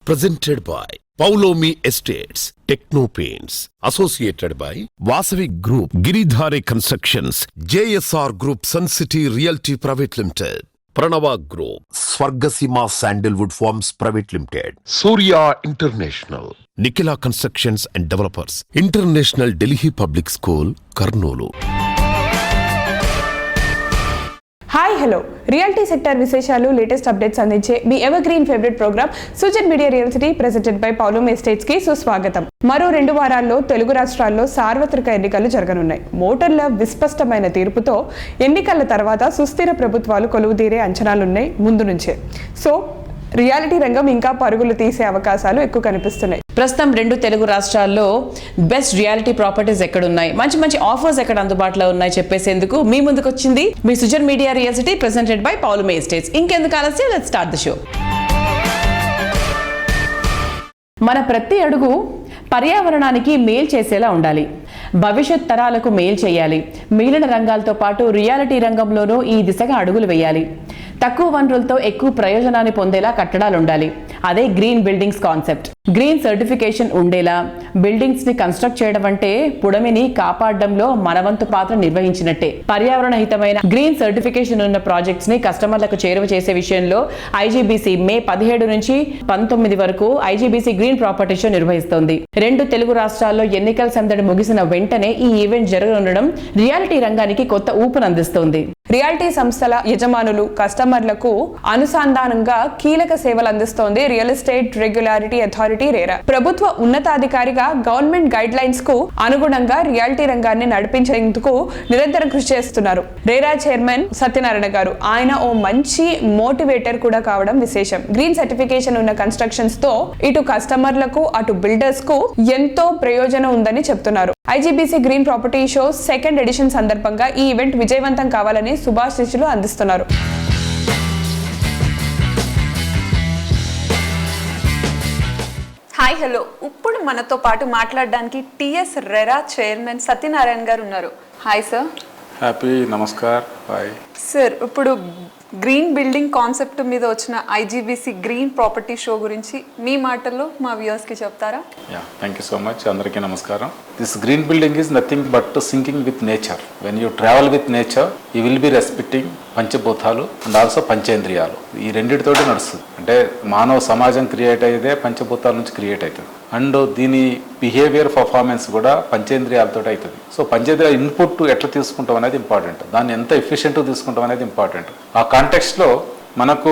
presented by Paulomi Estates, Techno Paints, associated by Vasavi Group, Giridhare Constructions, JSR Group, Sun City Realty Private Limited, Pranava Group, Swargasima Sandalwood Farms Private Limited, Surya International, Nikila Constructions and Developers, International Delhi Public School, Karnoolu. Hi hello reality sector విశేషాలు latest updates అందించే మీ evergreen favourite programme Sujan media realty presented by Paulomi estates కి సుస్వాగతం. మరో 2 వారాల్లో తెలుగు రాష్ట్రాల్లో సార్వత్రిక ఎన్నికలు జరగనున్నాయి. ఓటర్ల విస్పష్టమైన తీర్పుతో ఎన్నికల తర్వాత సుస్థిర ప్రభుత్వాలు కొలువుదీరే అంచనాలున్నాయి ముందు నుంచే. సో రియాలిటీ రంగం ఇంకా పరుగులు తీసే అవకాశాలు ఎక్కువ కనిపిస్తున్నాయి. ప్రస్తుతం 2 తెలుగు రాష్ట్రాల్లో బెస్ట్ రియాలిటీ ప్రాపర్టీస్ ఎక్కడున్నాయి, మంచి మంచి ఆఫర్స్ ఎక్కడ అందుబాటులో ఉన్నాయి చెప్పేసేందుకు మీ ముందుకు వచ్చింది మీ Sujan media realty presented by Paulomi estates. ఇంకెందుకు ఆలస్యం, లెట్స్ స్టార్ట్ ది షో. మన ప్రతి అడుగు పర్యావరణానికి మేలు చేసేలా ఉండాలి, భవిష్యత్ తరాలకు మేలు చేయాలి. మిగిలిన రంగాలతో పాటు రియాలిటీ రంగంలోనూ ఈ దిశగా అడుగులు వేయాలి. తక్కువ వనరులతో ఎక్కువ ప్రయోజనాన్ని పొందేలా కట్టడాలు ఉండాలి. అదే green buildings concept. Green certification ఉండేలా బిల్డింగ్స్ ని కన్స్ట్రక్ట్ చేయడం అంటే పుడమిని కాపాడడంలో మనవంతు పాత్ర నిర్వహించినట్టే. పర్యావరణ హితమైన గ్రీన్ సర్టిఫికేషన్ ఉన్న ప్రాజెక్ట్స్ ని కస్టమర్లకు చేరువ చేసే విషయంలో ఐజీబీసీ మే 17 నుంచి 19 వరకు ఐజీబీసీ గ్రీన్ ప్రాపర్టీ షో నిర్వహిస్తోంది. 2 తెలుగు రాష్ట్రాల్లో ఎన్నికల సందడి ముగిసిన వెంటనే ఈ ఈవెంట్ జరగనుండడం రియాలిటీ రంగానికి కొత్త ఊపునందిస్తోంది. రియాలిటీ సంస్థల యజమానులు కస్టమర్లకు అనుసంధానంగా కీలక సేవలు అందిస్తోంది real estate regularity authority RERA. ప్రభుత్వ ఉన్నతాధికారిగా గవర్నమెంట్ గైడ్ లైన్స్ కు అనుగుణంగా రియాలిటీ రంగాన్ని నడిపించేందుకు నిరంతరం కృషి చేస్తున్నారు రేరా చైర్మన్ సత్యనారాయణ గారు. ఆయన ఓ మంచి మోటివేటర్ కూడా కావడం విశేషం. గ్రీన్ సర్టిఫికేషన్ ఉన్న కన్స్ట్రక్షన్స్ తో ఇటు కస్టమర్లకు అటు బిల్డర్స్ కు ఎంతో ప్రయోజనం ఉందని చెప్తున్నారు. IGBC green property show 2nd edition సందర్భంగా ఈ ఈవెంట్ విజయవంతం కావాలని శుభాశీస్సులు అందిస్తున్నారు. హాయ్ హలో, ఇప్పుడు మనతో పాటు మాట్లాడడానికి టిఎస్ రెరా చైర్మన్ సత్యనారాయణ గారు ఉన్నారు. Hi sir. Happy namaskar. Hi sir. ఇప్పుడు గ్రీన్ బిల్డింగ్ కాన్సెప్ట్ మీద వచ్చిన ఐజీబీసీ గ్రీన్ ప్రాపర్టీ షో గురించి మీ మాటల్లో మా వ్యూవర్స్ కి చెప్తారా? Thank you so much. అందరికీ నమస్కారం. This green building is nothing but sinking with nature. When you travel with nature you will be respecting పంచభూతాలు అండ్ ఆల్సో పంచేంద్రియాలు. ఈ రెండింటితోటి నడుస్తుంది. అంటే మానవ సమాజం క్రియేట్ అయ్యేదే పంచభూతాల నుంచి క్రియేట్ అవుతుంది. అండ్ దీని బిహేవియర్ పర్ఫార్మెన్స్ కూడా పంచేంద్రియాలతో అవుతుంది. సో పంచేంద్రియ ఇన్పుట్ ఎట్లా తీసుకుంటాం అనేది ఇంపార్టెంట్, దాన్ని ఎంత ఎఫిషియెంట్గా తీసుకుంటాం అనేది ఇంపార్టెంట్. ఆ కాంటెక్స్ట్లో మనకు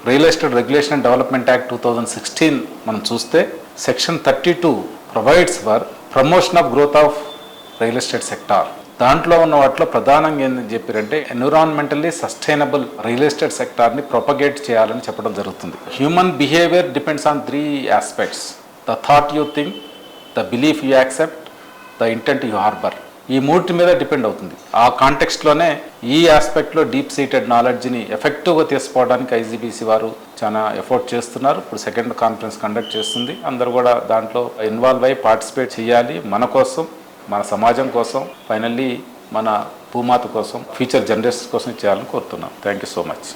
real estate regulation and development act 2016 మనం చూస్తే section 32 provides for promotion of growth of real estate sector. దాంట్లో ఉన్న వాటిలో ప్రధానంగా ఏంటని చెప్పారంటే ఎన్విరాన్మెంటల్లీ సస్టైనబుల్ రియల్ ఎస్టేట్ సెక్టార్ని ప్రొపగేట్ చేయాలని చెప్పడం జరుగుతుంది. Human behaviour depends on 3 aspects: the thought you think, the belief you accept, the intent you harbour. ఈ 3 మీద డిపెండ్ అవుతుంది. ఆ కాంటెక్స్ట్లోనే ఈ ఆస్పెక్ట్లో డీప్ సీటెడ్ నాలెడ్జ్ని ఎఫెక్టివ్గా తీసుకోవడానికి ఐజీబీసీ వారు చాలా ఎఫర్ట్ చేస్తున్నారు. ఇప్పుడు 2nd కాన్ఫరెన్స్ కండక్ట్ చేస్తుంది. అందరూ కూడా దాంట్లో ఇన్వాల్వ్ అయ్యి పార్టిసిపేట్ చేయాలి. మన కోసం, మన సమాజం కోసం, ఫైనల్లీ మన భూమాత కోసం, ఫ్యూచర్ జనరేషన్స్ కోసం చేయాలని కోరుతున్నాం. Thank you so much.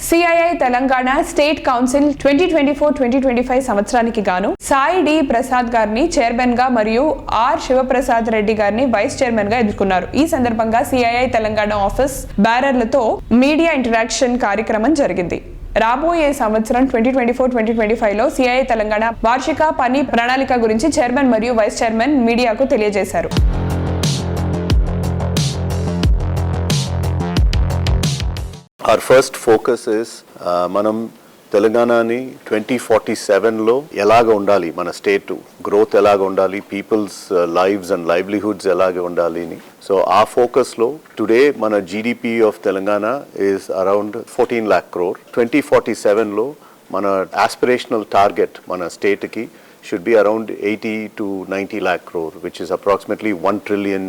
CII Telangana state council 2024-2025 సంవత్సరానికి గాను సాయి డి ప్రసాద్ గారిని చైర్మన్ గా మరియు ఆర్ శివప్రసాద్ రెడ్డి గారిని వైస్ చైర్మన్ గా ఎన్నుకున్నారు. ఈ సందర్భంగా సిఐఐ తెలంగాణ ఆఫీస్ బ్యారర్లతో మీడియా ఇంటరాక్షన్ కార్యక్రమం జరిగింది. రాబోయే సంవత్సరం 2024-2025లో సిఐఐ తెలంగాణ వార్షిక పని ప్రణాళిక గురించి చైర్మన్ మరియు వైస్ చైర్మన్ మీడియాకు తెలియజేశారు. Our first focus is మనం తెలంగాణని 2047లో ఎలాగ ఉండాలి, మన స్టేట్ గ్రోత్ ఎలాగ ఉండాలి, పీపుల్స్ లైవ్స్ అండ్ లైవ్లీహుడ్స్ ఎలాగ ఉండాలి అని. సో ఆ ఫోకస్లో టుడే మన GDP of Telangana is around 14 lakh crore. 2047లో మన ఆస్పిరేషనల్ టార్గెట్ మన స్టేట్కి should be around 80 to 90 lakh crore, which is approximately $1 trillion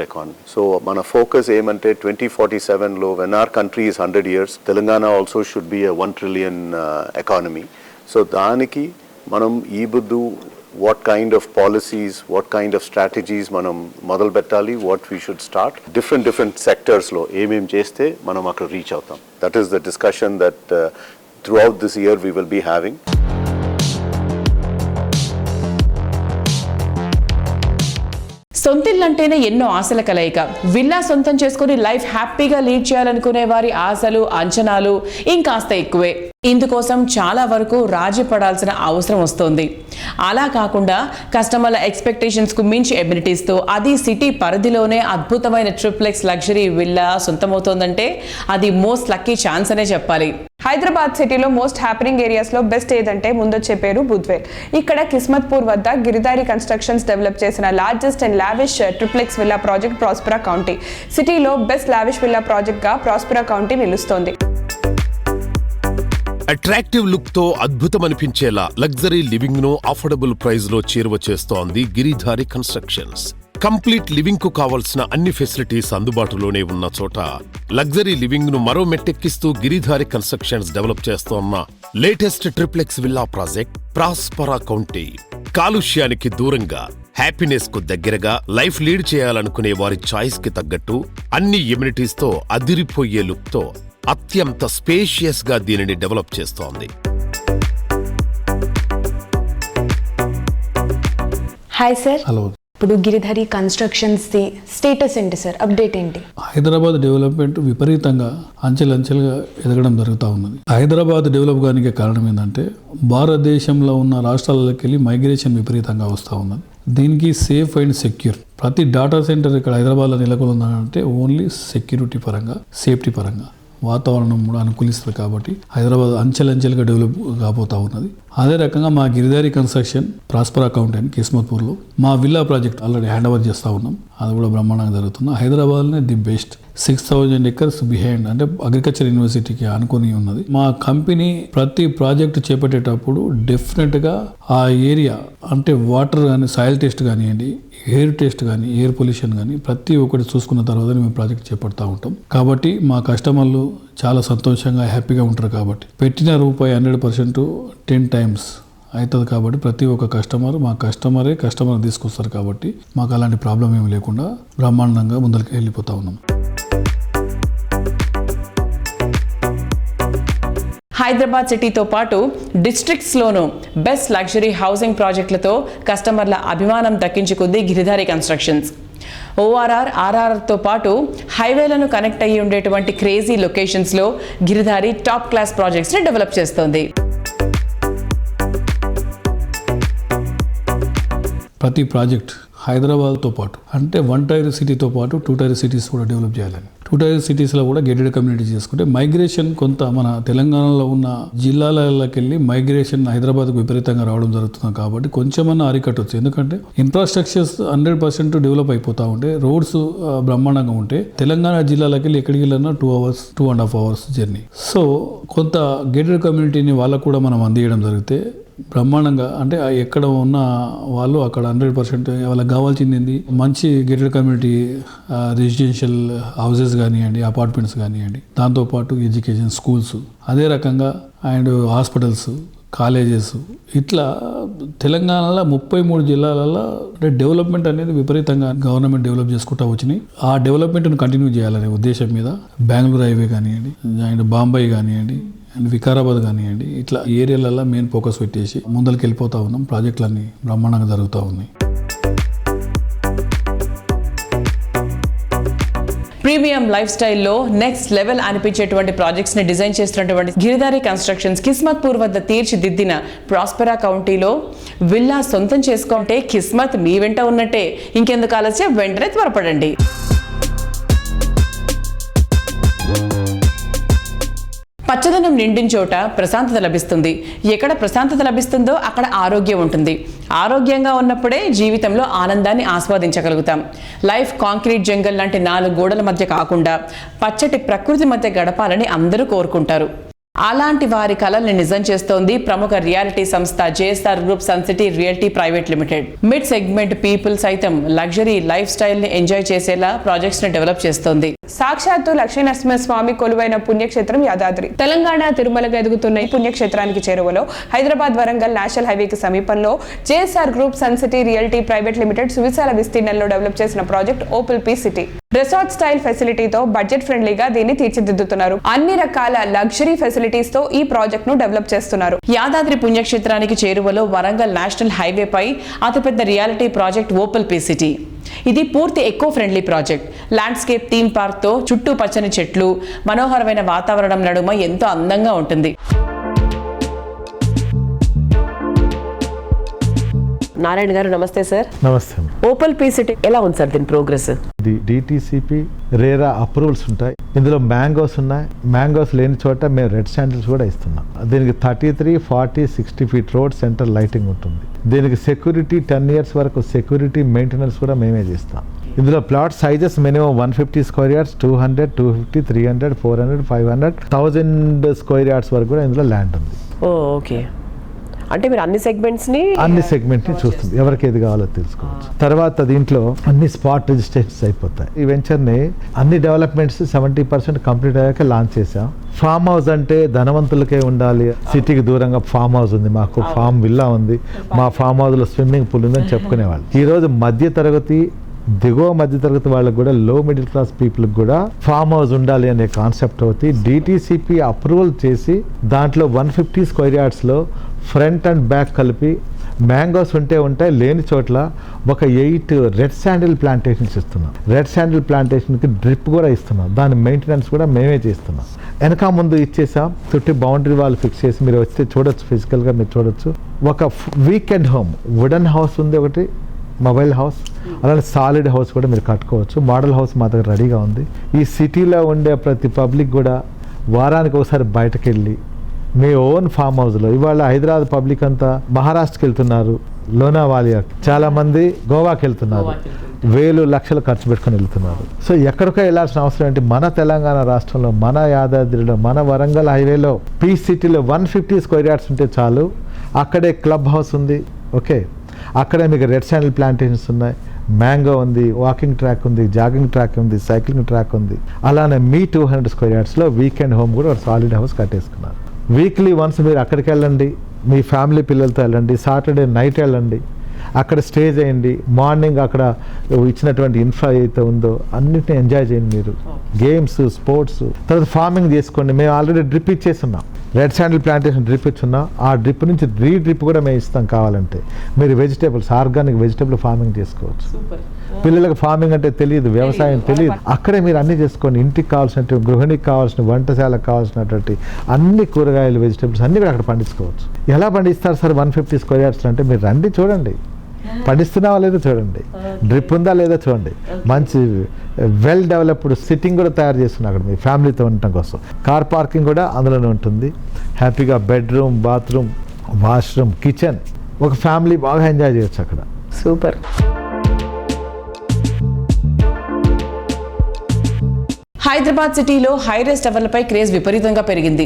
economy. So mana focus emante 2047 lo, when our country is 100 years, Telangana also should be a $1 trillion economy. So daniki manam ee buddu what kind of policies, what kind of strategies మనం మొదలు పెట్టాలి, what we should start. Different sectors లో ఏమేం చేస్తే మనం అక్కడ reach అవుతాం. That is the discussion that throughout this year we will be having. సొంతిల్లంటేనే ఎన్నో ఆశల కలయిక. విల్లా సొంతం చేసుకుని లైఫ్ హ్యాపీగా లీడ్ చేయాలనుకునే వారి ఆశలు, అంచనాలు ఇంకాస్త ఎక్కువే. ఇందుకోసం చాలా వరకు రాజీ పడాల్సిన అవసరం వస్తోంది. అలా కాకుండా కస్టమర్ల ఎక్స్పెక్టేషన్స్కు మించి ఎమ్యూనిటీస్తో, అది సిటీ పరిధిలోనే అద్భుతమైన ట్రిప్లెక్స్ లగ్జరీ విల్లా సొంతమవుతోందంటే అది మోస్ట్ లక్కీ ఛాన్స్ అనే చెప్పాలి. హైదరాబాద్ సిటీలో మోస్ట్ హ్యాపెనింగ్ ఏరియాస్ లో బెస్ట్ ఏదంటే ముందొచ్చే పేరు బుద్వేల్. ఇక్కడ కిస్మత్పూర్ వద్ద గిరిధారి కన్స్ట్రక్షన్స్ డెవలప్ చేసిన largest and lavish triplex villa project Prospera county. సిటీలో బెస్ట్ లావిష్ విల్లా ప్రాజెక్ట్ గా ప్రాస్పెరా కౌంటీ నిలుస్తోంది. అట్రాక్టివ్ లుక్ తో అద్భుతమనిపించేలా లగ్జరీ లివింగ్ ను అఫోర్డబుల్ ప్రైస్ లో చేరువ చేస్తోంది గిరిధారి కన్స్ట్రక్షన్స్. కంప్లీట్ లివింగ్ కు కావలసిన అన్ని ఫెసిలిటీస్ అందుబాటులోనే ఉన్న చోట లగ్జరీ లివింగ్ ను మరో మెట్టెక్కిస్తూ గిరిధారి కన్స్ట్రక్షన్స్ డెవలప్ చేస్తోన్న latest triplex villa project Prospera county. కాలుష్యానికి దూరంగా, హ్యాపీనెస్ కు దగ్గరగా లైఫ్ లీడ్ చేయాలనుకునే వారి చాయిస్ కి తగ్గట్టు అన్ని ఎమ్యూనిటీస్ తో అదిరిపోయే లుక్ తో అత్యంత స్పేషియస్ గా దీనిని డెవలప్ చేస్తోంది. Hi sir. హలో. ఇప్పుడు గిరిధారి కన్స్ట్రక్షన్స్ ది స్టేటస్ ఏంటి సార్, అప్డేట్ ఏంటి? హైదరాబాద్ డెవలప్మెంట్ విపరీతంగా అంచెలంచెలుగా ఎదగడం జరుగుతూ ఉన్నది. హైదరాబాద్ డెవలప్ కానికి కారణం ఏంటంటే భారతదేశంలో ఉన్న రాష్ట్రాలకి వెళ్ళి మైగ్రేషన్ విపరీతంగా వస్తూ ఉన్నది. దీనికి సేఫ్ అండ్ సెక్యూర్ ప్రతి డాటా సెంటర్ ఇక్కడ హైదరాబాద్లో నెలకొందంటే ఓన్లీ సెక్యూరిటీ పరంగా, సేఫ్టీ పరంగా, వాతావరణం కూడా అనుకూలిస్తుంది. కాబట్టి హైదరాబాద్ అంచెలంచెలుగా డెవలప్ కాబోతూ ఉన్నది. అదే రకంగా మా గిరిధారి కన్స్ట్రక్షన్ ప్రాస్పెరా కౌంటీ అని కిస్మత్పూర్లో మా villa project already hand over చేస్తూ ఉన్నాం. అది కూడా బ్రహ్మాండంగా జరుగుతుంది. హైదరాబాద్లోనే ది బెస్ట్ 6,000 acres బిహైండ్, అంటే అగ్రికల్చర్ యూనివర్సిటీకి అనుకుని ఉన్నది. మా కంపెనీ ప్రతి ప్రాజెక్ట్ చేపట్టేటప్పుడు డెఫినెట్గా ఆ ఏరియా అంటే వాటర్ కానీ, సాయిల్ టెస్ట్ కానివ్వండి, ఎయిర్ టెస్ట్ కానీ, ఎయిర్ పొల్యూషన్ కానీ ప్రతి ఒక్కటి చూసుకున్న తర్వాత మేము ప్రాజెక్ట్ చేపడతా ఉంటాం. కాబట్టి మా కస్టమర్లు చాలా సంతోషంగా, హ్యాపీగా ఉంటారు. కాబట్టి పెట్టిన రూపాయి 100% 10 times అవుతుంది. కాబట్టి ప్రతి ఒక్క మా కస్టమర్ తీసుకొస్తారు. కాబట్టి మాకు అలాంటి ప్రాబ్లం ఏమి లేకుండా బ్రహ్మాండంగా ముందరికి వెళ్ళిపోతా ఉన్నాం. హైదరాబాద్ సిటీతో పాటు డిస్ట్రిక్ట్స్లోనూ బెస్ట్ లగ్జరీ హౌసింగ్ ప్రాజెక్టులతో కస్టమర్ల అభిమానం దక్కించుకుంది గిరిధారి కన్స్ట్రక్షన్స్. ఓఆర్ఆర్, ఆర్ఆర్తో పాటు హైవేలను కనెక్ట్ అయ్యి ఉండేటువంటి క్రేజీ లొకేషన్స్లో గిరిధారి టాప్ క్లాస్ ప్రాజెక్ట్స్ని డెవలప్ చేస్తోంది. ప్రతి ప్రాజెక్ట్ హైదరాబాద్తో పాటు అంటే 1 tier సిటీతో పాటు 2 tier సిటీస్ కూడా డెవలప్ చేయాలని, 2 tier సిటీస్లో కూడా గేటెడ్ కమ్యూనిటీ చేసుకుంటే మైగ్రేషన్ కొంత మన తెలంగాణలో ఉన్న జిల్లాలకి వెళ్ళి మైగ్రేషన్ హైదరాబాద్కు విపరీతంగా రావడం జరుగుతుంది. కాబట్టి కొంచెమన్నా అరికట్టవచ్చు. ఎందుకంటే ఇన్ఫ్రాస్ట్రక్చర్స్ 100% డెవలప్ అయిపోతూ ఉంటే, రోడ్స్ బ్రహ్మాండంగా ఉంటే తెలంగాణ జిల్లాలకి వెళ్ళి ఎక్కడికి వెళ్ళినా 2 hours, 2.5 hours జర్నీ. సో కొంత గేటెడ్ కమ్యూనిటీని వాళ్ళకు కూడా మనం అందియడం జరిగితే బ్రహ్మాండంగా, అంటే ఎక్కడ ఉన్న వాళ్ళు అక్కడ 100% వాళ్ళకి కావాల్సింది మంచి గేటెడ్ కమ్యూనిటీ రెసిడెన్షియల్ హౌసెస్ కానివ్వండి, అపార్ట్మెంట్స్ కానివ్వండి, దాంతోపాటు ఎడ్యుకేషన్, స్కూల్స్, అదే రకంగా అండ్ హాస్పిటల్స్, కాలేజెస్, ఇట్లా తెలంగాణలో 33 జిల్లాలలో డెవలప్మెంట్ అనేది విపరీతంగా గవర్నమెంట్ డెవలప్ చేసుకుంటూ వచ్చినాయి. ఆ డెవలప్మెంట్ను కంటిన్యూ చేయాలనే ఉద్దేశం మీద బెంగళూరు హైవే కానివ్వండి, అండ్ బాంబే కానివ్వండి, అండ్ వికారాబాద్ కానివ్వండి, ఇట్లా ఏరియాలలో మెయిన్ ఫోకస్ పెట్టేసి ముందరికి వెళ్ళిపోతూ ఉన్నాం. ప్రాజెక్టులన్నీ బ్రహ్మాండంగా జరుగుతూ ఉన్నాయి. ప్రీమియం లైఫ్ స్టైల్లో నెక్స్ట్ లెవెల్ అనిపించేటువంటి ప్రాజెక్ట్స్ ని డిజైన్ చేస్తున్నటువంటి గిరిధారి కన్స్ట్రక్షన్స్ కిస్మత్పూర్ వద్ద తీర్చిదిద్దిన ప్రాస్పెరా కౌంటీలో విల్లా సొంతం చేసుకుంటే కిస్మత్ మీ వెంట ఉన్నట్టే. ఇంకెందుకు ఆలస్యం, వెంటనే త్వరపడండి. పచ్చదనం నిండిన చోట ప్రశాంతత లభిస్తుంది. ఎక్కడ ప్రశాంతత లభిస్తుందో అక్కడ ఆరోగ్యం ఉంటుంది. ఆరోగ్యంగా ఉన్నప్పుడే జీవితంలో ఆనందాన్ని ఆస్వాదించగలుగుతాం. లైఫ్ కాంక్రీట్ జంగల్ లాంటి 4 గోడల మధ్య కాకుండా పచ్చటి ప్రకృతి మధ్య గడపాలని అందరూ కోరుకుంటారు. అలాంటి వారి కలల్ని నిజం చేస్తోంది ప్రముఖ రియాలిటీ సంస్థ JSR group sun city realty private limited. Mid segment people సైతం లగ్జరీ లైఫ్ స్టైల్ ని ఎంజాయ్ చేసేలా ప్రాజెక్ట్స్ ని డెవలప్ చేస్తోంది. సాక్షాత్తు లక్ష్మీనరసింహస్వామి కొలువైన పుణ్యక్షేత్రం యాదాద్రి. తెలంగాణ తిరుమలగా ఎదుగుతున్న ఈ పుణ్యక్షేత్రానికి చేరువలో హైదరాబాద్ వరంగల్ నేషనల్ హైవేకి సమీపంలో JSR group sun city realty private limited సువిశాల విస్తీర్ణంలో డెవలప్ చేసిన project opal P city. Resort style ఫెసిలిటీతో బడ్జెట్ ఫ్రెండ్లీగా దీన్ని తీర్చిదిద్దుతున్నారు. అన్ని రకాల లగ్జరీ ఫెసిలిటీస్ తో ఈ ప్రాజెక్ట్ ను డెవలప్ చేస్తున్నారు. యాదాద్రి పుణ్యక్షేత్రానికి చేరువలో వరంగల్ నేషనల్ హైవే పై అతిపెద్ద reality project opal P city. ఇది పూర్తి eco friendly project. Landscape theme park తో చుట్టూ పచ్చని చెట్లు, మనోహరమైన వాతావరణం నడుమ ఎంతో అందంగా ఉంటుంది. నారాయణ గారు నమస్తే సార్. నమస్తే. ఓపుల్ పీ సిటీ ఎలా ఉంది సార్ దీని ప్రోగ్రెస్? ఇది డిటిసిపి రేరా అప్రూవల్స్ ఉంటాయి. ఇందులో మ్యాంగోస్ ఉన్నాయి. మ్యాంగోస్ లేని చోట మేము రెడ్ శాండిల్స్ కూడా ఇస్తున్నాం. దీనికి 33, 40, 60 ఫీట్ రోడ్ సెంటర్ లైటింగ్ ఉంటుంది. దీనికి సెక్యూరిటీ 10 years వరకు సెక్యూరిటీ మెయింటెనెన్స్ కూడా మేమే చేస్తాం. ఇందులో plot sizes minimum 150 square yards, 200, 250, 300, 400, 500, 1000 square yards వరకు కూడా ఇందులో ల్యాండ్ ఉంది. ఓకే, అంటే మీరు అన్ని సెగ్మెంట్స్ ని చూస్తుంది. ఎవరికి ఏది కావాలో తెలుసుకోవచ్చు. తర్వాత దీంట్లో అన్ని స్పాట్ రిజిస్ట్రేషన్స్ అయిపోతాయి. ఈ వెంచర్ని అన్ని డెవలప్మెంట్స్ 70% కంప్లీట్ అయ్యాక లాంచ్ చేసాం. ఫామ్ హౌస్ అంటే ధనవంతులకే ఉండాలి. సిటీకి దూరంగా ఫామ్ హౌస్ ఉంది, మాకు ఫామ్ విల్లా ఉంది, మా ఫామ్ హౌస్ లో స్విమ్మింగ్ పూల్ ఉందని చెప్పుకునేవాళ్ళు. ఈ రోజు మధ్య తరగతి, దిగువ మధ్య తరగతి వాళ్ళకి కూడా, లో మిడిల్ క్లాస్ పీపుల్కి కూడా ఫామ్ హౌస్ ఉండాలి అనే కాన్సెప్ట్ అవుతుంది. డిటిసిపి అప్రూవల్ చేసి దాంట్లో 150 స్క్వేర్ యార్డ్స్లో ఫ్రంట్ అండ్ బ్యాక్ కలిపి మ్యాంగోస్ ఉంటాయి, లేని చోట్ల ఒక 8 రెడ్ శాండిల్ ప్లాంటేషన్స్ ఇస్తున్నాం. రెడ్ శాండిల్ ప్లాంటేషన్కి డ్రిప్ కూడా ఇస్తున్నాం. దాని మెయింటెనెన్స్ కూడా మేమే చేస్తున్నాం. వెనక ముందు ఇచ్చేసాం. చుట్టూ బౌండరీ వాల్ ఫిక్స్ చేసి మీరు వస్తే చూడొచ్చు, ఫిజికల్గా మీరు చూడొచ్చు. ఒక వీకెండ్ హోమ్, వుడెన్ హౌస్ ఉంది ఒకటి, మొబైల్ హౌస్, అలానే సాలిడ్ హౌస్ కూడా మీరు కట్టుకోవచ్చు. మోడల్ హౌస్ మా దగ్గర రెడీగా ఉంది. ఈ సిటీలో ఉండే ప్రతి పబ్లిక్ కూడా వారానికి ఒకసారి బయటకు వెళ్ళి మీ ఓన్ ఫామ్ హౌస్లో, ఇవాళ హైదరాబాద్ పబ్లిక్ అంతా మహారాష్ట్రకి వెళ్తున్నారు, లోనావాలియా, చాలా మంది గోవాకి వెళ్తున్నారు, వేలు లక్షలు ఖర్చు పెట్టుకొని వెళ్తున్నారు. సో ఎక్కడికో వెళ్ళాల్సిన అవసరం ఏంటి? మన తెలంగాణ రాష్ట్రంలో, మన యాదాద్రిలో, మన వరంగల్ హైవేలో పీ సిటీలో 150 స్క్వేర్ యార్డ్స్ ఉంటే చాలు. అక్కడే క్లబ్ హౌస్ ఉంది, ఓకే, అక్కడే మీకు రెడ్ శాండిల్ ప్లాంటేషన్స్ ఉన్నాయి, మ్యాంగో ఉంది, వాకింగ్ ట్రాక్ ఉంది, జాగింగ్ ట్రాక్ ఉంది, సైక్లింగ్ ట్రాక్ ఉంది. అలానే మీ 200 స్క్వేర్ యార్డ్స్లో వీకెండ్ హోమ్ కూడా ఒక సాలిడ్ హౌస్ కట్టేసుకున్నారు. వీక్లీ వన్స్ మీరు అక్కడికి వెళ్ళండి, మీ ఫ్యామిలీ పిల్లలతో వెళ్ళండి, సాటర్డే నైట్ వెళ్ళండి, అక్కడ స్టే చేయండి. మార్నింగ్ అక్కడ ఇచ్చినటువంటి ఇన్ఫ్రా అయితే ఉందో అన్నిటిని ఎంజాయ్ చేయండి. మీరు గేమ్స్, స్పోర్ట్స్, తర్వాత ఫార్మింగ్ చేసుకోండి. మేము ఆల్రెడీ డ్రిప్ ఇచ్చేస్తున్నాం. రెడ్ శాండిల్ ప్లాంటేషన్ డ్రిప్ ఇచ్చున్నాం. ఆ డ్రిప్ నుంచి డ్రిప్ కూడా మేము ఇస్తాం. కావాలంటే మీరు వెజిటేబుల్స్, ఆర్గానిక్ వెజిటేబుల్ ఫార్మింగ్ చేసుకోవచ్చు. పిల్లలకు ఫార్మింగ్ అంటే తెలియదు, వ్యవసాయం తెలియదు. అక్కడే మీరు అన్ని చేసుకోండి. ఇంటికి కావాల్సినటువంటి, గృహిణికి కావాల్సిన, వంటశాలకు కావాల్సినటువంటి అన్ని కూరగాయలు, వెజిటేబుల్స్ అన్ని కూడా అక్కడ పండించుకోవచ్చు. ఎలా పండిస్తారు సార్ 150 స్క్వేర్ యార్డ్స్ అంటే? మీరు రండి, చూడండి, పండిస్తున్నావా లేదో చూడండి, డ్రిప్ ఉందా లేదో చూడండి. మంచి వెల్ డెవలప్డ్ సిట్టింగ్ కూడా తయారు చేస్తున్నా అక్కడ మీ ఫ్యామిలీతో ఉండటం కోసం. కార్ పార్కింగ్ కూడా అందులోనే ఉంటుంది. హ్యాపీగా బెడ్రూమ్, బాత్రూమ్, వాష్రూమ్, కిచెన్, ఒక ఫ్యామిలీ బాగా ఎంజాయ్ చేయొచ్చు అక్కడ. సూపర్. హైదరాబాద్ సిటీలో హైరేస్ టవర్లపై క్రేజ్ విపరీతంగా పెరిగింది.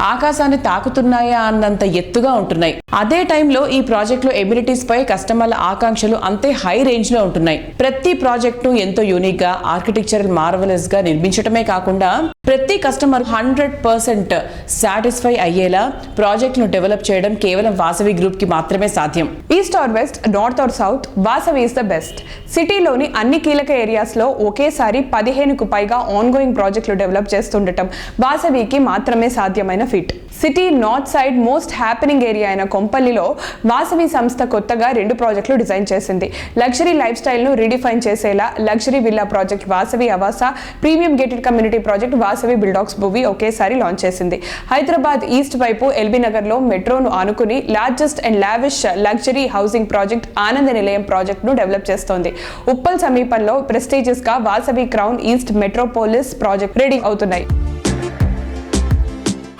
ఆకాశాన్ని తాకుతున్నాయా అన్నంత ఎత్తుగా ఉంటున్నాయి. అదే టైంలో ఈ ప్రాజెక్టులో ఎమ్యూనిటీస్ పై కస్టమర్ల ఆకాంక్షలు అంతే హై రేంజ్ లో ఉంటున్నాయి. ప్రతి ప్రాజెక్ట్ ను ఎంతో యూనిక్ గా, ఆర్కిటెక్చరల్ మార్వెలస్ గా నిర్మించడమే కాకుండా ప్రతి కస్టమర్ 100% సాటిస్ఫై అయ్యేలా ప్రాజెక్ట్ ను డెవలప్ చేయడం కేవలం వాసవి గ్రూప్ కి మాత్రమే సాధ్యం. East or west, north or south, Vasavi is the best. సిటీలోని అన్ని కీలక ఏరియాస్ లో ఒకేసారి 15కు పైగా ఆన్ గోయింగ్ ప్రాజెక్టులు డెవలప్ చేస్తుండటం వాసవికి మాత్రమే సాధ్యమైన feat. City north side most happening area అయిన కొంపల్లిలో వాసవి సంస్థ కొత్తగా 2 ప్రాజెక్టులు డిజైన్ చేసింది. లగ్జరీ లైఫ్ స్టైల్ ను రీడిఫైన్ చేసేలా లగ్జరీ విల్లా ప్రాజెక్ట్ వాసవి ఆవాస, premium gated community project Vasavi బిల్డాక్స్ భూవి ఒకేసారి లాంచ్ చేసింది. హైదరాబాద్ ఈస్ట్ వైపు ఎల్బీ నగర్ లో మెట్రోను ఆనుకుని largest and lavish luxury housing project Ananda Nilayam project ను డెవలప్ చేస్తోంది. ఉప్పల్ సమీపంలో ప్రెస్టీజియస్ గా Vasavi crown east Metropolis project ready అవుతున్నాయి.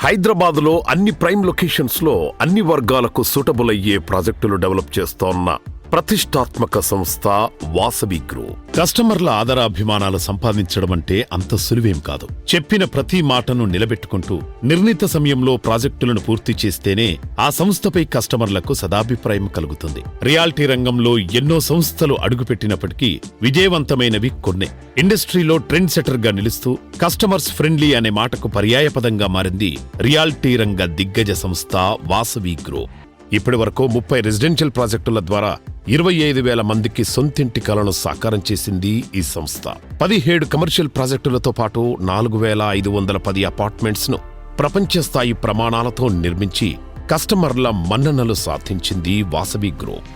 హైదరాబాద్ లో అన్ని ప్రైమ్ లొకేషన్స్ లో అన్ని వర్గాలకు సూటబుల్ అయ్యే ప్రాజెక్టులు డెవలప్ చేస్తోన్న ప్రతిష్టాత్మక సంస్థ వాసవి గ్రూప్. కస్టమర్ల ఆదరాభిమానాలు సంపాదించడం అంటే అంత సులువేం కాదు. చెప్పిన ప్రతి మాటను నిలబెట్టుకుంటూ నిర్ణీత సమయంలో ప్రాజెక్టులను పూర్తి చేస్తేనే ఆ సంస్థపై కస్టమర్లకు సదాభిప్రాయం కలుగుతుంది. రియాలిటీ రంగంలో ఎన్నో సంస్థలు అడుగుపెట్టినప్పటికీ విజయవంతమైనవి కొన్నే. ఇండస్ట్రీలో ట్రెండ్ సెటర్ గా నిలుస్తూ కస్టమర్స్ ఫ్రెండ్లీ అనే మాటకు పర్యాయపదంగా మారింది రియాలిటీ రంగ దిగ్గజ సంస్థ వాసవి గ్రూప్. ఇప్పటి వరకు 30 రెసిడెన్షియల్ ప్రాజెక్టుల ద్వారా 25,000 మందికి సొంతింటి కలను సాకారం చేసింది ఈ సంస్థ. 17 కమర్షియల్ ప్రాజెక్టులతో పాటు 4,510 అపార్ట్మెంట్స్ ను ప్రపంచ స్థాయి ప్రమాణాలతో నిర్మించి కస్టమర్ల మన్ననలు సాధించింది Vasavi group.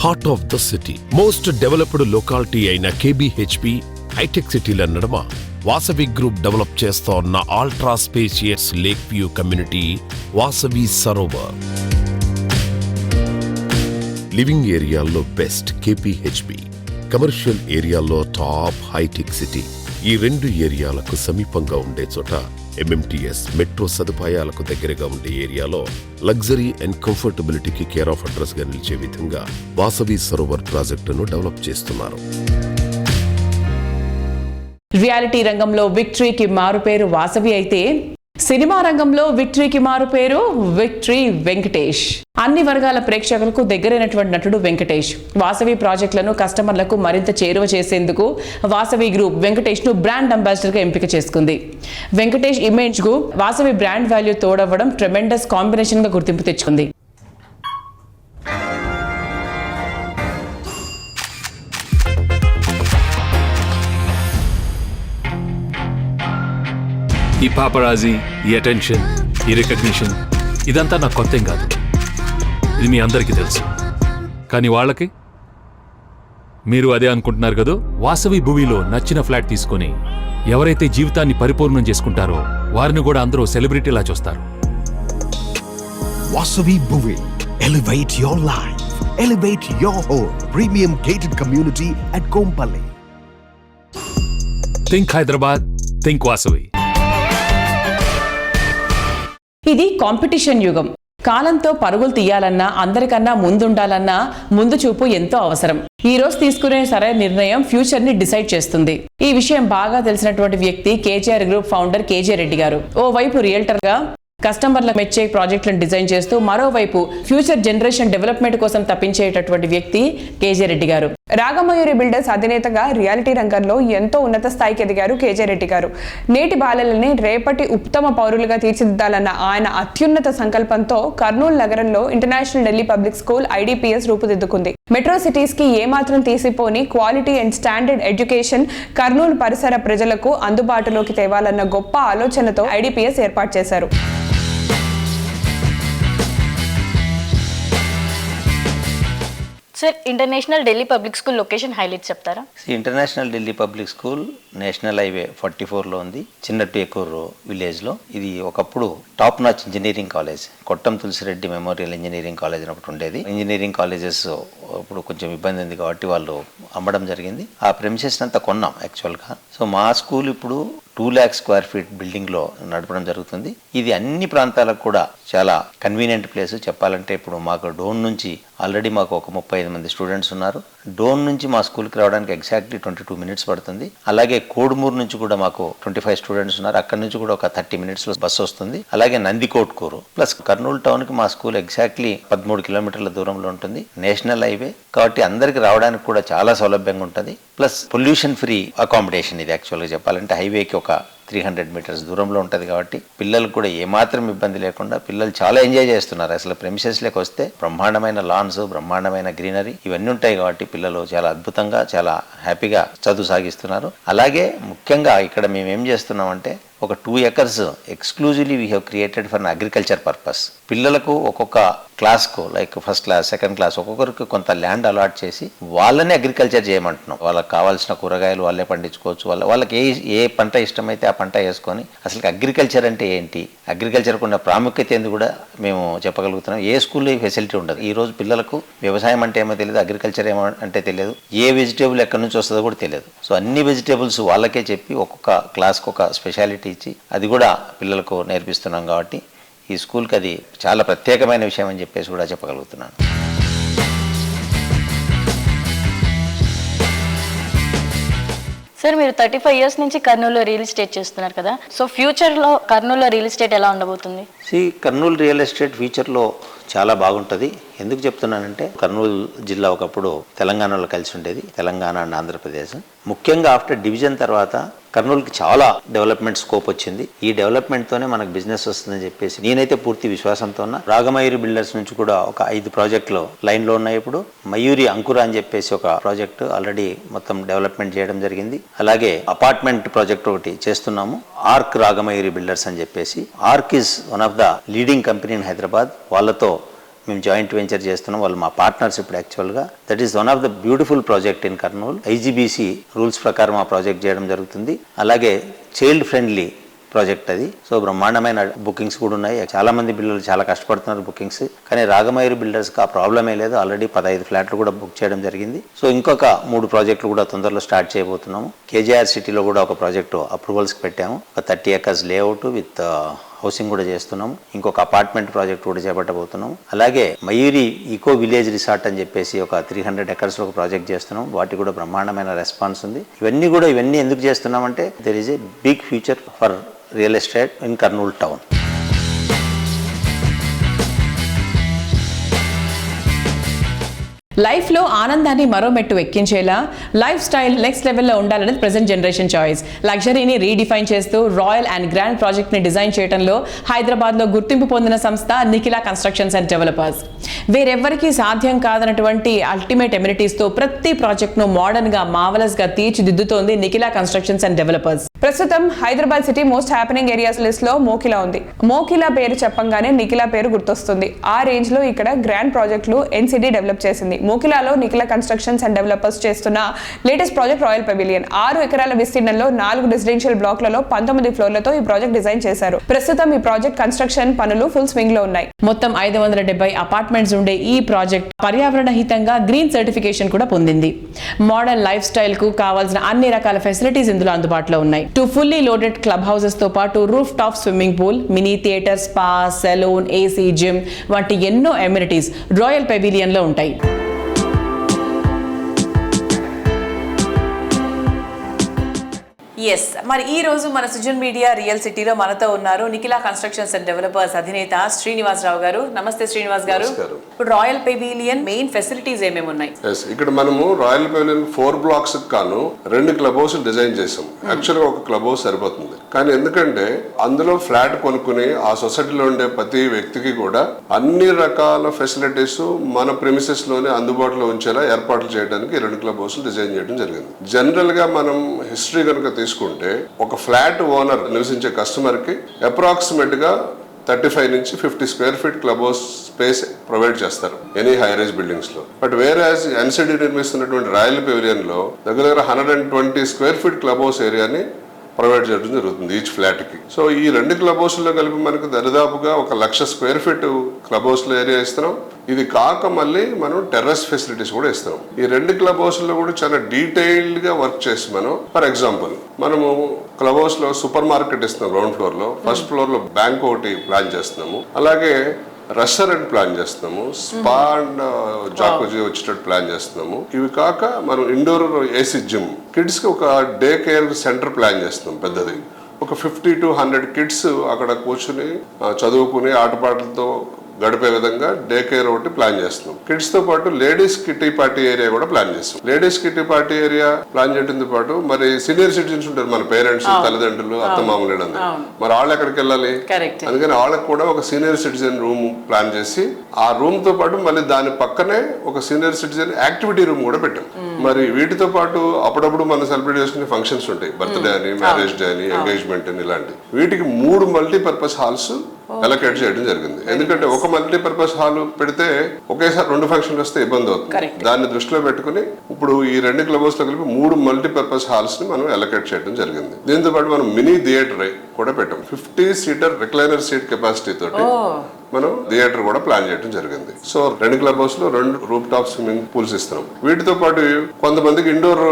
Heart of the city, most developed locality అయిన కేబీహెచ్పి హైటెక్ సిటీల నడుమ వాసవి గ్రూప్ డెవలప్ చేస్తోన్న ultra spacious lake view community Vasavi Sarovar. Living ఏరియాల్లో బెస్ట్ కేపీహెచ్పి, కమర్షియల్ ఏరియాల్లో టాప్ హైటెక్ సిటీ. ఈ 2 ఏరియాలకు సమీపంగా ఉండే చోట ఎంఎంటీఎస్ మెట్రో సదుపాయాలకు దగ్గరగా ఉండే ఏరియాలో లగ్జరీ అండ్ కంఫర్టబిలిటీకి కేర్ ఆఫ్ అడ్రస్ గా నిలిచే విధంగా వాసవి సరోవర్ ప్రాజెక్టును డెవలప్ చేస్తున్నారు. రియాలిటీ రంగంలో విక్టరీకి మారుపేరు వాసవి అయితే సినిమా రంగంలో విక్టరీకి మారుపేరు విక్టరీ వెంకటేష్. అన్ని వర్గాల ప్రేక్షకులకు దగ్గరైనటువంటి నటుడు వెంకటేష్. వాసవి ప్రాజెక్టులను కస్టమర్లకు మరింత చేరువ చేసేందుకు వాసవి గ్రూప్ వెంకటేష్ ను బ్రాండ్ అంబాసిడర్ గా ఎంపిక చేసుకుంది. వెంకటేష్ ఇమేజ్ కు వాసవి బ్రాండ్ వాల్యూ తోడవ్వడం ట్రెమెండస్ కాంబినేషన్ గా గుర్తింపు తెచ్చుకుంది. ఈ పాపరాజీ, ఈ అటెన్షన్, ఈ రికగ్నిషన్ ఇదంతా నాకు కొత్తేం కాదు. ఇది మీ అందరికీ తెలుసు. కానీ వాళ్ళకి మీరు అదే అనుకుంటున్నారు కదా. వాసవి భూమిలో నచ్చిన ఫ్లాట్ తీసుకొని ఎవరైతే జీవితాన్ని పరిపూర్ణం చేసుకుంటారో వారిని కూడా అందరూ సెలబ్రిటీలా చూస్తారు. వాసవి భూమి, elevate your life, elevate your home. Premium gated community at Kompally. Think Hyderabad, think Vasavi. ఇది కాంపిటీషన్ యుగం. కాలంతో పరుగులు తీయాలన్నా, అందరికన్నా ముందుండాలన్నా ముందు చూపు ఎంతో అవసరం. ఈ రోజు తీసుకునే సరైన నిర్ణయం ఫ్యూచర్ ని డిసైడ్ చేస్తుంది. ఈ విషయం బాగా తెలిసినటువంటి వ్యక్తి KGR group founder KJ Reddy గారు. ఓవైపు రియల్టర్ గా కస్టమర్లకు మెచ్చే ప్రాజెక్టులను డిజైన్ చేస్తూ మరోవైపు ఫ్యూచర్ జనరేషన్ డెవలప్మెంట్ కోసం తప్పించేటటువంటి వ్యక్తి కేజే రెడ్డి గారు. రాగమయూరి బిల్డర్స్ అధినేతగా రియాలిటీ రంగంలో ఎంతో ఉన్నత స్థాయికి ఎదిగారు కేజే రెడ్డి గారు. నేటి బాలలని రేపటి ఉత్తమ పౌరులుగా తీర్చిదిద్దాలన్న ఆయన అత్యున్నత సంకల్పంతో కర్నూలు నగరంలో international Delhi public school IDPS రూపుదిద్దుకుంది. మెట్రో సిటీస్ కి ఏమాత్రం తీసిపోని quality and standard education Kurnool పరిసర ప్రజలకు అందుబాటులోకి తేవాలన్న గొప్ప ఆలోచనతో ఐడిపిఎస్ ఏర్పాటు చేశారు. Sir, international Delhi public school location highlight చెప్తారా? International Delhi public school national highway 44లో ఉంది, చిన్న టేకూరు విలేజ్లో. ఇది ఒకప్పుడు టాప్ నాచ్ ఇంజనీరింగ్ కాలేజ్, కొట్టం తులసిరెడ్డి మెమోరియల్ ఇంజనీరింగ్ కాలేజ్ ఒకటి ఉండేది. ఇంజనీరింగ్ కాలేజెస్ ఇప్పుడు కొంచెం ఇబ్బంది ఉంది కాబట్టి వాళ్ళు అమ్మడం జరిగింది. ఆ ప్రెమిసెస్ అంతా కొన్నాం యాక్చువల్గా. సో మా స్కూల్ ఇప్పుడు 2 lakh square feet బిల్డింగ్లో నడపడం జరుగుతుంది. ఇది అన్ని ప్రాంతాలకు కూడా చాలా కన్వీనియంట్ ప్లేస్. చెప్పాలంటే ఇప్పుడు మాకు డోన్ నుంచి ఆల్రెడీ మాకు ఒక 35 మంది స్టూడెంట్స్ ఉన్నారు. డోన్ నుంచి మా స్కూల్కి రావడానికి ఎగ్జాక్ట్లీ 22 minutes పడుతుంది. అలాగే కోడుమూరు నుంచి కూడా మాకు 25 స్టూడెంట్స్ ఉన్నారు. అక్కడ నుంచి కూడా ఒక 30 minutes బస్సు వస్తుంది. అలాగే నందికోట్కూరు ప్లస్ కర్నూలు టౌన్కి మా స్కూల్ ఎగ్జాక్ట్లీ 13 kilometers దూరంలో ఉంటుంది. నేషనల్ హైవే కాబట్టి అందరికి రావడానికి కూడా చాలా సౌలభ్యంగా ఉంటుంది. Plus pollution free accommodation. ఇది యాక్చువల్గా చెప్పాలంటే హైవేకి ఒక 300 meters దూరంలో ఉంటుంది కాబట్టి పిల్లలకు కూడా ఏమాత్రం ఇబ్బంది లేకుండా పిల్లలు చాలా ఎంజాయ్ చేస్తున్నారు. అసలు ప్రెమిసెస్లోకి వస్తే బ్రహ్మాండమైన లాన్స్, బ్రహ్మాండమైన గ్రీనరీ ఇవన్నీ ఉంటాయి కాబట్టి పిల్లలు చాలా అద్భుతంగా చాలా హ్యాపీగా చదువు సాగిస్తున్నారు. అలాగే ముఖ్యంగా ఇక్కడ మేము ఏం చేస్తున్నామంటే ఒక 2 acres exclusively we have created for agriculture purpose. పిల్లలకు ఒక్కొక్క క్లాస్కు like first class, second class ఒక్కొక్కరికి కొంత ల్యాండ్ అలాట్ చేసి వాళ్ళని అగ్రికల్చర్ చేయమంటున్నాం. వాళ్ళకి కావాల్సిన కూరగాయలు వాళ్ళే పండించుకోవచ్చు. వాళ్ళకి ఏ పంట ఇష్టమైతే ఆ పంట వేసుకొని అసలు అగ్రికల్చర్ అంటే ఏంటి, అగ్రికల్చర్కు ఉన్న ప్రాముఖ్యత ఏంది కూడా మేము చెప్పగలుగుతున్నాం. ఏ స్కూల్లో ఈ ఫెసిలిటీ ఉండదు. ఈ రోజు పిల్లలకు వ్యవసాయం అంటే ఏమో తెలియదు, అగ్రికల్చర్ ఏమో అంటే తెలియదు, ఏ వెజిటేబుల్ ఎక్కడి నుంచి వస్తుందో కూడా తెలియదు. సో అన్ని వెజిటేబుల్స్ వాళ్ళకే చెప్పి ఒక్కొక్క క్లాస్కి ఒక స్పెషాలిటీ ఇచ్చి అది కూడా పిల్లలకు నేర్పిస్తున్నాం కాబట్టి ఈ స్కూల్కి అది చాలా ప్రత్యేకమైన విషయం అని చెప్పేసి కూడా చెప్పగలుగుతున్నాను. సార్ మీరు 35 years నుంచి కర్నూలులో రియల్ ఎస్టేట్ చేస్తున్నారు కదా, సో ఫ్యూచర్లో కర్నూలులో రియల్ ఎస్టేట్ ఎలా ఉండబోతుంది? కర్నూలు రియల్ ఎస్టేట్ ఫ్యూచర్లో చాలా బాగుంటుంది. ఎందుకు చెప్తున్నానంటే కర్నూలు జిల్లా ఒకప్పుడు తెలంగాణలో కలిసి ఉండేది, తెలంగాణ అండ్ ఆంధ్రప్రదేశ్. ముఖ్యంగా ఆఫ్టర్ డివిజన్ తర్వాత కర్నూలుకి చాలా డెవలప్మెంట్ స్కోప్ వచ్చింది. ఈ డెవలప్మెంట్తోనే మనకు బిజినెస్ వస్తుందని చెప్పేసి నేనైతే పూర్తి విశ్వాసంతో ఉన్నా. రాగమయూరి బిల్డర్స్ నుంచి కూడా ఒక 5 ప్రాజెక్టులు లైన్లో ఉన్నాయి. ఇప్పుడు మయూరి అంకుర అని చెప్పేసి ఒక ప్రాజెక్టు ఆల్రెడీ మొత్తం డెవలప్మెంట్ చేయడం జరిగింది. అలాగే అపార్ట్మెంట్ ప్రాజెక్ట్ ఒకటి చేస్తున్నాము, ఆర్క్ రాగమయూరి బిల్డర్స్ అని చెప్పేసి. Arc is one of the leading company in Hyderabad. వాళ్ళతో మేము జాయింట్ వెంచర్ చేస్తున్నాం, వాళ్ళు మా పార్ట్నర్స్ ఇప్పుడు యాక్చువల్గా. That is one of the beautiful project in Kurnool. IGBC rules ప్రకారం ఆ ప్రాజెక్ట్ చేయడం జరుగుతుంది. అలాగే చైల్డ్ ఫ్రెండ్లీ ప్రాజెక్ట్ అది. సో బ్రహ్మాండమైన బుకింగ్స్ కూడా ఉన్నాయి. చాలా మంది బిల్డర్లు చాలా కష్టపడుతున్నారు బుకింగ్స్, కానీ రాగమయూరి బిల్డర్స్కి ఆ ప్రాబ్లమే లేదు. ఆల్రెడీ 15 ఫ్లాట్లు కూడా బుక్ చేయడం జరిగింది. సో ఇంకొక 3 ప్రాజెక్టులు కూడా తొందరలో స్టార్ట్ చేయబోతున్నాము. కేజీఆర్ సిటీలో కూడా ఒక ప్రాజెక్టు అప్రూవల్స్కి పెట్టాము. ఒక 30 acres లేఅవుట్ విత్ హౌసింగ్ కూడా చేస్తున్నాము. ఇంకొక అపార్ట్మెంట్ ప్రాజెక్ట్ కూడా చేపట్టబోతున్నాము. అలాగే మయూరి ఈకో విలేజ్ రిసార్ట్ అని చెప్పేసి ఒక 300 acres ఒక ప్రాజెక్ట్ చేస్తున్నాం. వాటికి కూడా బ్రహ్మాండమైన రెస్పాన్స్ ఉంది. ఇవన్నీ ఎందుకు చేస్తున్నామంటే there is a big future for real estate in Kurnool town. లైఫ్లో ఆనందాన్ని మరో మెట్టు ఎక్కించేలా లైఫ్ స్టైల్ నెక్స్ట్ లెవెల్లో ఉండాలనేది ప్రెజెంట్ జనరేషన్ చాయిస్. లగ్జరీని రీడిఫైన్ చేస్తూ రాయల్ అండ్ గ్రాండ్ ప్రాజెక్ట్ని డిజైన్ చేయడంలో హైదరాబాద్లో గుర్తింపు పొందిన సంస్థ నిఖిలా కన్స్ట్రక్షన్స్ అండ్ డెవలపర్స్. వేరెవ్వరికీ సాధ్యం కాదన్నటువంటి అల్టిమేట్ ఎమ్యూనిటీస్తో ప్రతి ప్రాజెక్ట్ను మోడర్న్గా మార్వలస్గా తీర్చిదిద్దుతోంది నిఖిలా కన్స్ట్రక్షన్స్ అండ్ డెవలపర్స్. ప్రస్తుతం Hyderabad city most happening areas list లో మోకిలా ఉంది. మోకిలా పేరు చెప్పంగానే నిఖిలా పేరు గుర్తొస్తుంది. ఆ రేంజ్ లో ఇక్కడ గ్రాండ్ ప్రాజెక్టులు ఎన్సిడి డెవలప్ చేసింది. మోకిలాలో నిఖిలా కన్స్ట్రక్షన్స్ అండ్ డెవలపర్స్ చేస్తున్న లేటెస్ట్ ప్రాజెక్ట్ రాయల్ పెవిలియన్. 6 ఎకరాల విస్తీర్ణంలో 4 రెసిడెన్షియల్ బ్లాక్లలో 19 ఫ్లోర్లతో ఈ ప్రాజెక్ట్ డిజైన్ చేశారు. ప్రస్తుతం ఈ ప్రాజెక్ట్ కన్స్ట్రక్షన్ పనులు ఫుల్ స్వింగ్ లో ఉన్నాయి. మొత్తం 570 అపార్ట్మెంట్స్ ఉండే ఈ ప్రాజెక్ట్ పర్యావరణ హితంగా గ్రీన్ సర్టిఫికేషన్ కూడా పొందింది. మోడర్న్ లైఫ్ స్టైల్ కు కావాల్సిన అన్ని రకాల ఫెసిలిటీస్ ఇందులో అందుబాటులో ఉన్నాయి. 2 fully loaded club houses తో పాటు roof top swimming pool, mini theatre, spa, salon, AC gym వంటి ఎన్నో ఎమ్యూనిటీస్ రాయల్ పెవిలియన్ లో ఉంటాయి. ఎస్, మరి ఈ రోజు మన సుజన్ మీడియా రియల్ సిటీలో మనతో ఉన్నారు నిఖిలా కన్స్ట్రక్షన్స్ అండ్ డెవలపర్స్ అధినేత శ్రీనివాసరావు గారు. నమస్తే శ్రీనివాస్ గారు. ఇప్పుడు రాయల్ పెవిలియన్ మెయిన్ ఫెసిలిటీస్ ఏమేమి ఉన్నాయి? ఇక్కడ మనము రాయల్ పెవిలియన్ 4 blocks కాను 2 క్లబ్ హౌస్ డిజైన్ చేసాం. యాక్చువల్గా ఒక క్లబ్ హౌస్ సరిపోతుంది, కానీ ఎందుకంటే అందులో ఫ్లాట్ కొనుక్కుని ఆ సొసైటీలో ఉండే ప్రతి వ్యక్తికి కూడా అన్ని రకాల ఫెసిలిటీస్ మన ప్రెమిసెస్ లోనే అందుబాటులో ఉంచేలా ఏర్పాట్లు చేయడానికి 2 క్లబ్ హౌస్ డిజైన్ చేయడం జరిగింది. జనరల్ గా మనం హిస్టరీ కనుక తీసుకుంటే ఒక ఫ్లాట్ ఓనర్ నివసించే కస్టమర్ కి అప్రాక్సిమేట్ గా 35 నుంచి 50 square feet club house space provide చేస్తారు ఎనీ హై రైజ్ బిల్డింగ్స్ లో. బట్ వేర్ యాజ్ ఎన్సిడి నిర్మిస్తున్నటువంటి రాయల్ పెవిలియన్ లో దగ్గర 120 స్క్వేర్ ఫీట్ క్లబ్ హౌస్ ఏరియాని ప్రొవైడ్ చేయడం జరుగుతుంది ఈచ్ ఫ్లాట్ కి. సో ఈ 2 క్లబ్ హౌస్లో కలిపి మనకు దరిదాపుగా 1,00,000 స్క్వేర్ ఫీట్ క్లబ్ హౌస్ లో ఏరియా ఇస్తున్నాం. ఇది కాక మళ్ళీ మనం టెర్రస్ ఫెసిలిటీస్ కూడా ఇస్తున్నాం. ఈ 2 క్లబ్ హౌస్లో కూడా చాలా డీటెయిల్డ్ గా వర్క్ చేసి మనం ఫర్ ఎగ్జాంపుల్ మనము క్లబ్ హౌస్ లో సూపర్ మార్కెట్ ఇస్తున్నాం గ్రౌండ్ ఫ్లోర్ లో, ఫస్ట్ ఫ్లోర్ లో బ్యాంక్ ఒకటి ప్లాన్ చేస్తున్నాము, అలాగే రెస్టారెంట్ ప్లాన్ చేస్తున్నాము, స్పా అండ్ జాకుజీ వచ్చేటట్టు ప్లాన్ చేస్తున్నాము. ఇవి కాక మనం ఇండోర్ ఏసీ జిమ్, కిడ్స్ కి ఒక డే కేర్ సెంటర్ ప్లాన్ చేస్తున్నాం పెద్దది. ఒక 50 to 100 కిడ్స్ అక్కడ కూర్చుని చదువుకుని ఆటపాటలతో గడిపే విధంగా డే కేర్ ఒకటి ప్లాన్ చేస్తున్నాం. కిడ్స్ తో పాటు లేడీస్ కిటీ పార్టీ ఏరియా కూడా ప్లాన్ చేస్తాం. Ladies kitty party area plan చేయడంతో పాటు మరి సీనియర్ సిటిజన్స్ ఉంటారు, మన పేరెంట్స్, తల్లిదండ్రులు, అత్తమామలు, మరి వాళ్ళు ఎక్కడికి వెళ్ళాలి, అందుకని వాళ్ళకి కూడా ఒక సీనియర్ సిటిజన్ రూమ్ ప్లాన్ చేసి ఆ రూమ్ తో పాటు మళ్ళీ దాని పక్కనే ఒక సీనియర్ సిటిజన్ యాక్టివిటీ రూమ్ కూడా పెట్టాం. మరి వీటితో పాటు అప్పుడప్పుడు మనం సెలబ్రేట్ చేసుకునే ఫంక్షన్స్ ఉంటాయి, బర్త్డే అని, మ్యారేజ్ డే అని, ఎంగేజ్మెంట్ అని, ఇలాంటి వీటికి 3 మల్టీపర్పస్ హాల్స్ అలొకేట్ చేయడం జరిగింది. ఎందుకంటే ఒక మల్టీపర్పస్ హాల్ పెడితే ఒకేసారి 2 ఫంక్షన్లు వస్తే ఇబ్బంది అవుతుంది. దాన్ని దృష్టిలో పెట్టుకుని ఇప్పుడు ఈ 2 క్లబ్ హౌస్ లో కలిపి 3 మల్టీపర్పస్ హాల్స్ ని మనం అలొకేట్ చేయడం జరిగింది. దీంతో పాటు మనం మినీ థియేటర్ కూడా పెట్టాం. 50 సీటర్ రిక్లైనర్ సీట్ కెపాసిటీ తోటి మనం థియేటర్ కూడా ప్లాన్ చేయడం జరిగింది. సో 2 క్లబ్ హౌస్ లో 2 రూఫ్ టాప్ స్విమ్మింగ్ పూల్స్ ఇస్తున్నాం. వీటితో పాటు కొంతమందికి ఇండోర్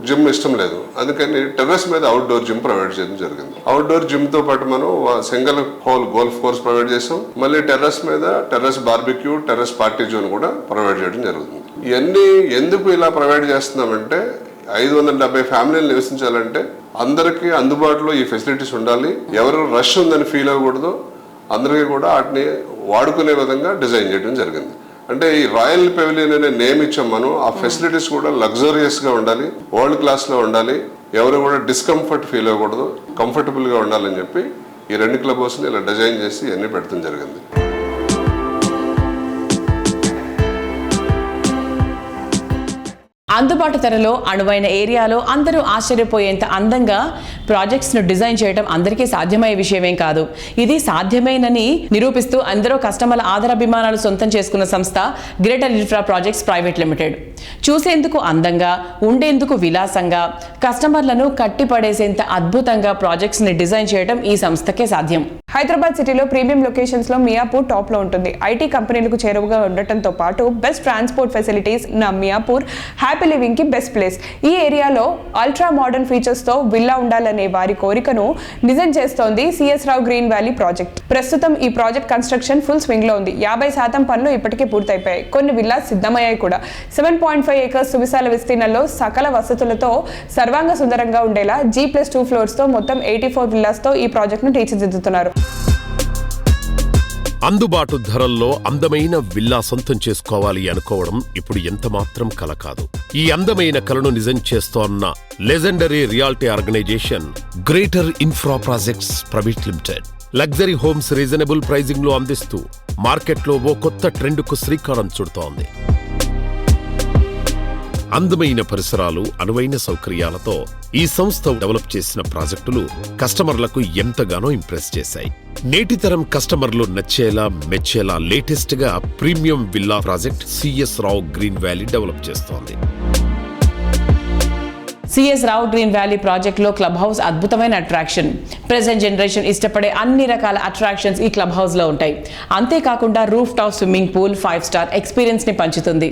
జిమ్ ఇష్టం లేదు, అందుకని టెర్రస్ మీద అవుట్డోర్ జిమ్ ప్రొవైడ్ చేయడం జరిగింది. అవుట్డోర్ జిమ్ తో పాటు మనం single whole golf course provide చేసాం. మళ్ళీ టెర్రస్ మీద terrace barbecue, terrace party zone కూడా ప్రొవైడ్ చేయడం జరుగుతుంది. ఇవన్నీ ఎందుకు ఇలా ప్రొవైడ్ చేస్తున్నామంటే 570 ఫ్యామిలీలు నివసించాలంటే అందరికీ అందుబాటులో ఈ ఫెసిలిటీస్ ఉండాలి. ఎవరు రష్ ఉందని ఫీల్ అవ్వకూడదు. అందరికీ కూడా వాటిని వాడుకునే విధంగా డిజైన్ చేయడం జరిగింది. అంటే ఈ రాయల్ పెవిలియన్ అనే నేమ్ ఇచ్చాం మనం. ఆ ఫెసిలిటీస్ కూడా లగ్జరియస్గా ఉండాలి, వరల్డ్ క్లాస్లో ఉండాలి, ఎవరు కూడా డిస్కంఫర్ట్ ఫీల్ అవ్వకూడదు, కంఫర్టబుల్గా ఉండాలని చెప్పి ఈ 2 క్లబ్ హౌస్ని ఇలా డిజైన్ చేసి ఇవన్నీ పెట్టడం జరిగింది. అందుబాటు ధరలో అనువైన ఏరియాలో అందరూ ఆశ్చర్యపోయేంత అందంగా ప్రాజెక్ట్స్ను డిజైన్ చేయడం అందరికీ సాధ్యమయ్యే విషయమేం కాదు. ఇది సాధ్యమేనని నిరూపిస్తూ అందరూ కస్టమర్ల ఆదరాభిమానాలు సొంతం చేసుకున్న సంస్థ greater Infra projects private limited. చూసేందుకు అందంగా, ఉండేందుకు విలాసంగా, కస్టమర్లను కట్టిపడేసేంత అద్భుతంగా ప్రాజెక్ట్స్ని డిజైన్ చేయడం ఈ సంస్థకే సాధ్యం. హైదరాబాద్ సిటీలో ప్రీమియం లొకేషన్స్లో మియాపూర్ టాప్లో ఉంటుంది. ఐటీ కంపెనీలకు చేరువగా ఉండటంతో పాటు బెస్ట్ ట్రాన్స్పోర్ట్ ఫెసిలిటీస్ ఉన్న మియాపూర్ హ్యాపీ లివింగ్ కి బెస్ట్ ప్లేస్. ఈ ఏరియాలో అల్ట్రా మోడర్న్ ఫీచర్స్ తో విల్లా ఉండాలనే వారి కోరికను నిజం చేస్తోంది CS Rao green valley project. ప్రస్తుతం ఈ ప్రాజెక్ట్ కన్స్ట్రక్షన్ ఫుల్ స్వింగ్ లో ఉంది. 50% పనులు ఇప్పటికే పూర్తయిపోయాయి. కొన్ని విల్లాస్ సిద్ధమయ్యాయి కూడా. 7.5 ఏకర్స్ సువిశాల విస్తీర్ణంలో సకల వసతులతో సర్వాంగ సుందరంగా ఉండేలా G+2 ఫ్లోర్స్ తో మొత్తం 84 విల్లాస్ తో ఈ ప్రాజెక్ట్ ను తీర్చిదిద్దుతున్నారు. అందుబాటు ధరల్లో అందమైన విల్లా సొంతం చేసుకోవాలి అనుకోవడం ఇప్పుడు ఎంత మాత్రం కల కాదు. ఈ అందమైన కలను నిజం చేస్తోన్న legendary reality organisation Greater Infra projects private limited. Luxury homes reasonable pricing లో అందిస్తూ మార్కెట్లో ఓ కొత్త ట్రెండ్ కు శ్రీకారం చుడుతోంది. అందమైన పరిసరాలు, అనువైన సౌకర్యాలతో ఈ సంస్థ డెవలప్ చేసిన ప్రాజెక్టులు కస్టమర్లకు ఎంతగానో ఇంప్రెస్ చేశాయి. నేటి తరం కస్టమర్లు నచ్చేలా, మెచ్చేలా లేటెస్ట్ గా premium villa project CS Rao green valley develop చేస్తోంది. సిఎస్ రావు గ్రీన్ వ్యాలీ ప్రాజెక్ట్లో క్లబ్ హౌస్ అద్భుతమైన అట్రాక్షన్. ప్రెజెంట్ జనరేషన్ ఇష్టపడే అన్ని రకాల అట్రాక్షన్స్ ఈ క్లబ్ హౌస్లో ఉంటాయి. అంతేకాకుండా roof top swimming pool 5 star ఎక్స్పీరియన్స్ని పంచుతుంది.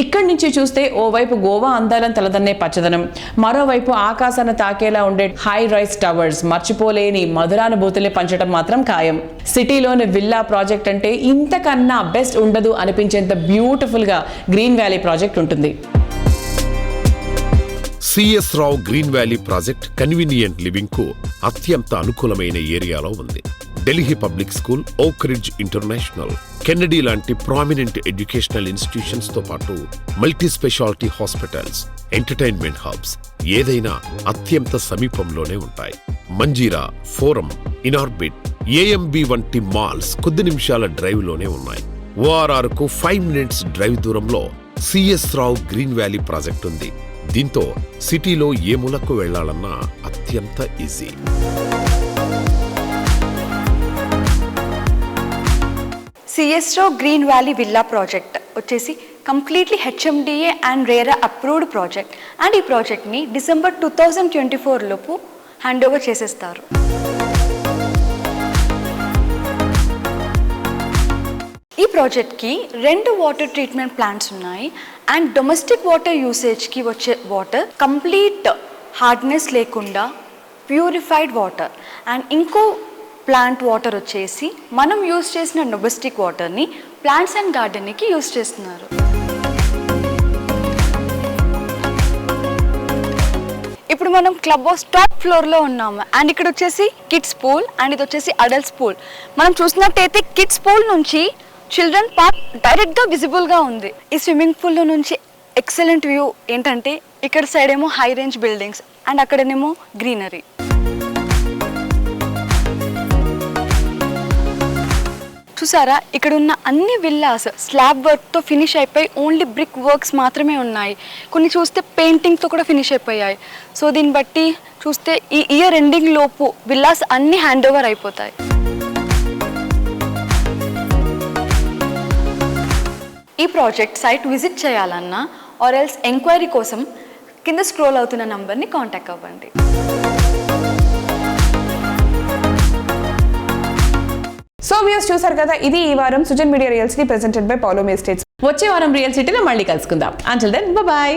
ఇక్కడి నుంచి చూస్తే ఓవైపు గోవా అందాలను తలదన్నే పచ్చదనం, మరోవైపు ఆకాశాన్ని తాకేలా ఉండే హై రైస్ టవర్స్ మర్చిపోలేని మధురానుభూతుల్ని పంచడం మాత్రం ఖాయం. సిటీలోని విల్లా ప్రాజెక్ట్ అంటే ఇంతకన్నా బెస్ట్ ఉండదు అనిపించేంత బ్యూటిఫుల్గా గ్రీన్ వ్యాలీ ప్రాజెక్ట్ ఉంటుంది. CS Rao green valley project convenient living కు అత్యంత అనుకూలమైన ఏరియాలో ఉంది. Delhi public school, oak ridge international, Kennedy లాంటి ప్రామినెంట్ ఎడ్యుకేషనల్ ఇన్స్టిట్యూషన్స్ తో పాటు multi speciality hospitals, entertainment hubs ఏదైనా అత్యంత సమీపంలోనే ఉంటాయి. మంజీరా, ఫోరం, ఇనార్బిట్, ఏఎంబి వంటి మాల్స్ కొద్ది నిమిషాల డ్రైవ్ లోనే ఉన్నాయి. ORR కు 5 minutes డ్రైవ్ దూరంలో CS Rao green valley project ఉంది. దీంతో సిటీలో ఏ మూలకు వెళ్లాలన్నా అత్యంత easy. CS Rao green valley villa project వచ్చేసి completely HMDA and RERA approved project. And ఈ ప్రాజెక్ట్ని డిసెంబర్ 2024 లోపు హ్యాండ్ ఓవర్ చేసేస్తారు. ఈ ప్రాజెక్ట్కి 2 వాటర్ ట్రీట్మెంట్ ప్లాంట్స్ ఉన్నాయి. అండ్ డొమెస్టిక్ వాటర్ యూసేజ్కి వచ్చే వాటర్ కంప్లీట్ హార్డ్నెస్ లేకుండా ప్యూరిఫైడ్ వాటర్. అండ్ ఇంకో ప్లాంట్ వాటర్ వచ్చేసి మనం యూజ్ చేసిన డొమెస్టిక్ వాటర్ని ప్లాంట్స్ అండ్ గార్డెన్కి యూజ్ చేస్తున్నారు. ఇప్పుడు మనం క్లబ్ హౌస్ టాప్ ఫ్లోర్లో ఉన్నాము. అండ్ ఇక్కడ వచ్చేసి కిడ్స్ పూల్ అండ్ ఇది వచ్చేసి అడల్ట్స్ పూల్. మనం చూసినట్టయితే కిడ్స్ పూల్ నుంచి చిల్డ్రన్ పార్క్ డైరెక్ట్గా విజిబుల్గా ఉంది. ఈ స్విమ్మింగ్ పూల్లో నుంచి ఎక్సలెంట్ వ్యూ ఏంటంటే ఇక్కడ సైడ్ ఏమో హై రేంజ్ బిల్డింగ్స్ అండ్ అక్కడనేమో గ్రీనరీ. చూసారా, ఇక్కడ ఉన్న అన్ని విల్లాస్ స్లాబ్ వర్క్తో ఫినిష్ అయిపోయి ఓన్లీ బ్రిక్ వర్క్స్ మాత్రమే ఉన్నాయి. కొన్ని చూస్తే పెయింటింగ్తో కూడా ఫినిష్ అయిపోయాయి. సో దీన్ని బట్టి చూస్తే ఈ ఇయర్ ఎండింగ్ లోపు విల్లాస్ అన్ని హ్యాండ్ ఓవర్ అయిపోతాయి. ఈ ప్రాజెక్ట్ సైట్ విజిట్ చేయాలన్నా ఆర్ ఎల్స్ ఎంక్వైరీ కోసం కింద స్క్రోల్ అవుతున్న నంబర్ని కాంటాక్ట్ అవ్వండి. సో వ్యూస్ చూసారు కదా, ఇది ఈ వారం Sujan media Real City presented by Paulomi estates. వచ్చే వారం రియల్ సిటీలో మళ్ళీ కలుసుకుందాం. Until then by.